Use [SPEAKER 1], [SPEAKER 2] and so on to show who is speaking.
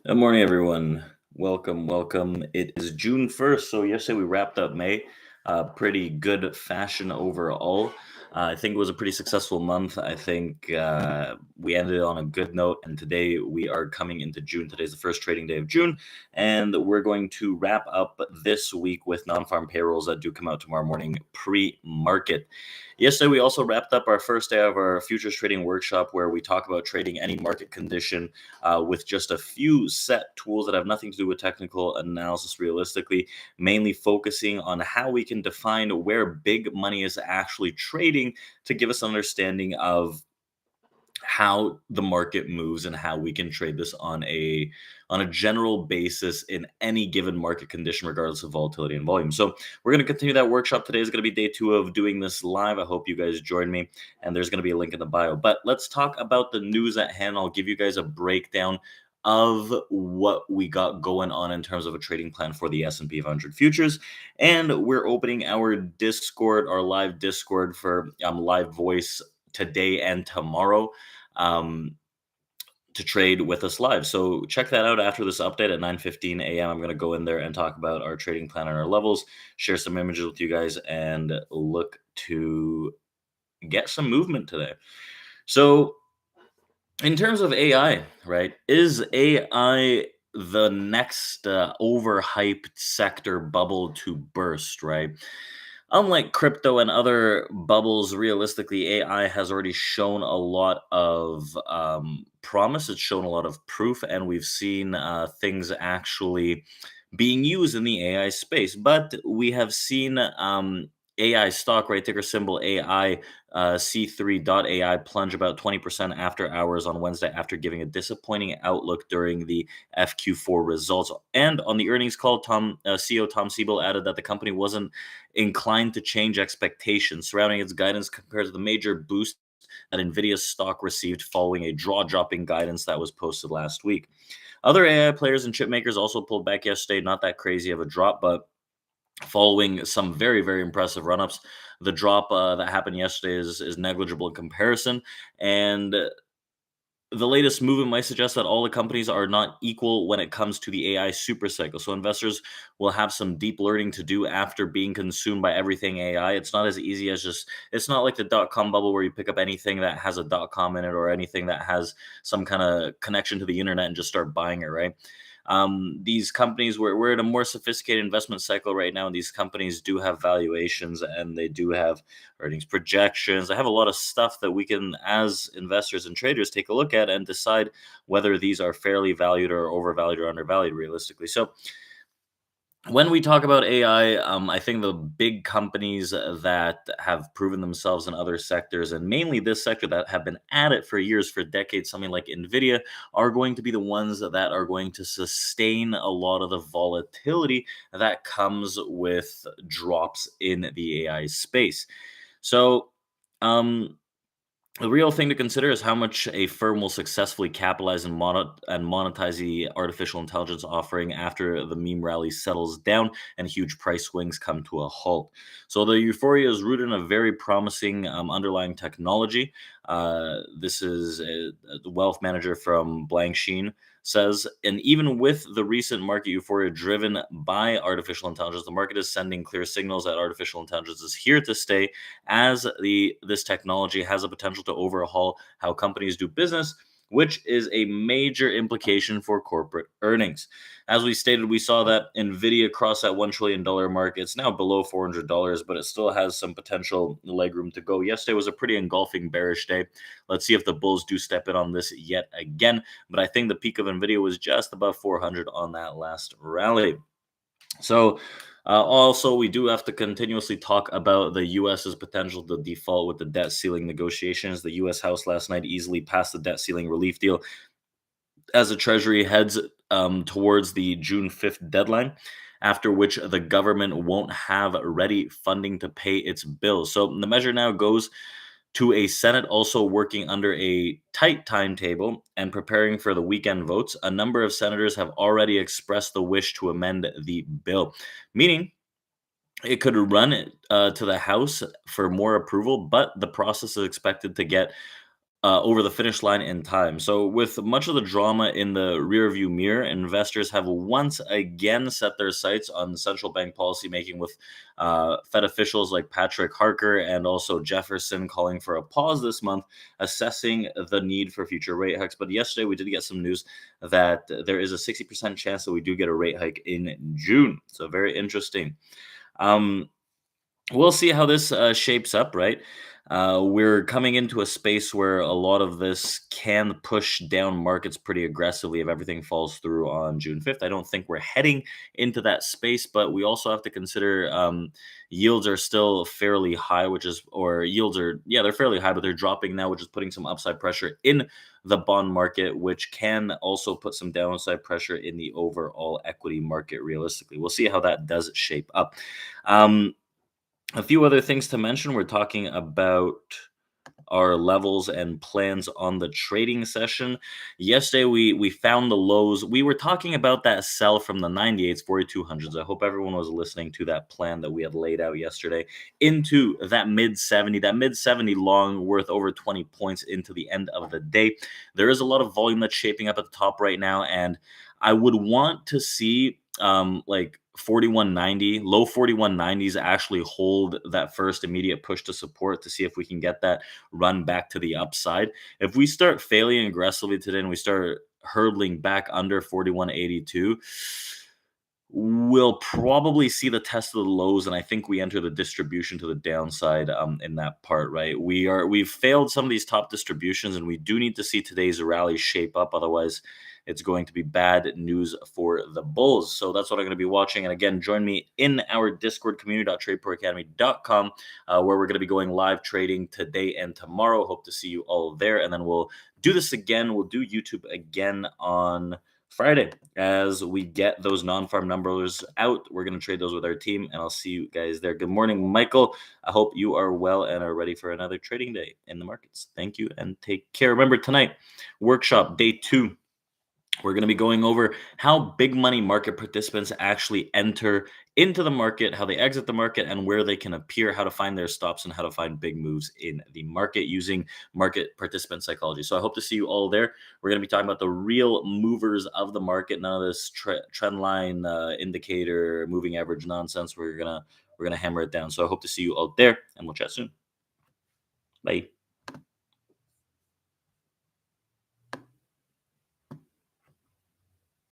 [SPEAKER 1] Good morning, everyone. Welcome, welcome. It is June 1st. So, yesterday we wrapped up May. Pretty good fashion overall. I think it was a pretty successful month. I think we ended on a good note. And today we are coming into June. Today's the first trading day of June. And we're going to wrap up this week with non farm payrolls that do come out tomorrow morning pre market. Yesterday, we also wrapped up our first day of our futures trading workshop where we talk about trading any market condition with just a few set tools that have nothing to do with technical analysis realistically, mainly focusing on how we can define where big money is actually trading to give us an understanding of how the market moves and how we can trade this on a general basis in any given market condition regardless of volatility and volume. So we're going to continue that workshop. Today is going to be day 2 of doing this live. I hope you guys join me, and there's going to be a link in the bio. But let's talk about the news at hand. I'll give you guys a breakdown of what we got going on in terms of a trading plan for the S&P 500 futures, and we're opening our Discord, our live Discord for live voice today and tomorrow um, to trade with us live. So check that out after this update at 9:15 a.m. I'm going to go in there and talk about our trading plan and our levels, share some images with you guys, and look to get some movement today. So in terms of AI, right? Is AI the next overhyped sector bubble to burst, right? Unlike crypto and other bubbles, realistically, AI has already shown a lot of promise. It's shown a lot of proof, and we've seen things actually being used in the AI space. But we have seen AI stock, right, ticker symbol AI, C3.ai, plunge about 20% after hours on Wednesday after giving a disappointing outlook during the FQ4 results. And on the earnings call, CEO Tom Siebel added that the company wasn't inclined to change expectations surrounding its guidance compared to the major boost that Nvidia's stock received following a jaw-dropping guidance that was posted last week. Other AI players and chip makers also pulled back yesterday, not that crazy of a drop, but following some very, very impressive run-ups. The drop that happened yesterday is negligible in comparison, and the latest movement might suggest that all the companies are not equal when it comes to the AI super cycle. So investors will have some deep learning to do after being consumed by everything AI. It's not as easy as it's not like the dot-com bubble where you pick up anything that has a dot-com in it or anything that has some kind of connection to the internet and just start buying it, right? These companies, we're in a more sophisticated investment cycle right now, and these companies do have valuations and they do have earnings projections. They have a lot of stuff that we can, as investors and traders, take a look at and decide whether these are fairly valued or overvalued or undervalued realistically. So when we talk about AI, I think the big companies that have proven themselves in other sectors, and mainly this sector that have been at it for years, for decades, something like Nvidia, are going to be the ones that are going to sustain a lot of the volatility that comes with drops in the AI space. So, um, the real thing to consider is how much a firm will successfully capitalize and monetize the artificial intelligence offering after the meme rally settles down and huge price swings come to a halt. So the euphoria is rooted in a very promising underlying technology. This is the wealth manager from Blank Sheen says, and even with the recent market euphoria driven by artificial intelligence, the market is sending clear signals that artificial intelligence is here to stay, as this technology has a potential to overhaul how companies do business, which is a major implication for corporate earnings. As we stated, we saw that Nvidia crossed that $1 trillion mark. It's now below $400, but it still has some potential leg room to go. Yesterday was a pretty engulfing bearish day. Let's see if the bulls do step in on this yet again. But I think the peak of Nvidia was just above 400 on that last rally. So, also, we do have to continuously talk about the U.S.'s potential to default with the debt ceiling negotiations. The U.S. House last night easily passed the debt ceiling relief deal as the Treasury heads towards the June 5th deadline, after which the government won't have ready funding to pay its bills. So the measure now goes to a Senate also working under a tight timetable and preparing for the weekend votes. A number of senators have already expressed the wish to amend the bill, meaning it could run to the House for more approval, but the process is expected to get over the finish line in time. So, with much of the drama in the rearview mirror, investors have once again set their sights on central bank policy making, with Fed officials like Patrick Harker and also Jefferson calling for a pause this month, assessing the need for future rate hikes. But yesterday, we did get some news that there is a 60% chance that we do get a rate hike in June. So, very interesting. Um, we'll see how this shapes up, right? We're coming into a space where a lot of this can push down markets pretty aggressively if everything falls through on June 5th. I don't think we're heading into that space, but we also have to consider yields are still fairly high, or yields are, yeah, they're fairly high, but they're dropping now, which is putting some upside pressure in the bond market, which can also put some downside pressure in the overall equity market realistically. We'll see how that does shape up. Um, a few other things to mention. We're talking about our levels and plans on the trading session. Yesterday, we found the lows. We were talking about that sell from the 98s, 4200s. I hope everyone was listening to that plan that we had laid out yesterday into that mid 70, long worth over 20 points into the end of the day. There is a lot of volume that's shaping up at the top right now, and I would want to see like 4190, low 4190s actually hold that first immediate push to support, to see if we can get that run back to the upside. If we start failing aggressively today and we start hurdling back under 4182, we'll probably see the test of the lows, and I think we enter the distribution to the downside in that part, right? We've failed some of these top distributions, and we do need to see today's rally shape up. Otherwise, it's going to be bad news for the bulls. So that's what I'm going to be watching. And again, join me in our Discord community.tradeproacademy.com, where we're going to be going live trading today and tomorrow. Hope to see you all there. And then we'll do this again. We'll do YouTube again on Friday as we get those non-farm numbers out. We're going to trade those with our team, and I'll see you guys there. Good morning, Michael. I hope you are well and are ready for another trading day in the markets. Thank you and take care. Remember, tonight, workshop day 2. We're going to be going over how big money market participants actually enter into the market, how they exit the market, and where they can appear, how to find their stops, and how to find big moves in the market using market participant psychology. So I hope to see you all there. We're going to be talking about the real movers of the market, none of this trend line, indicator, moving average nonsense. We're gonna hammer it down. So I hope to see you all there, and we'll chat soon. Bye.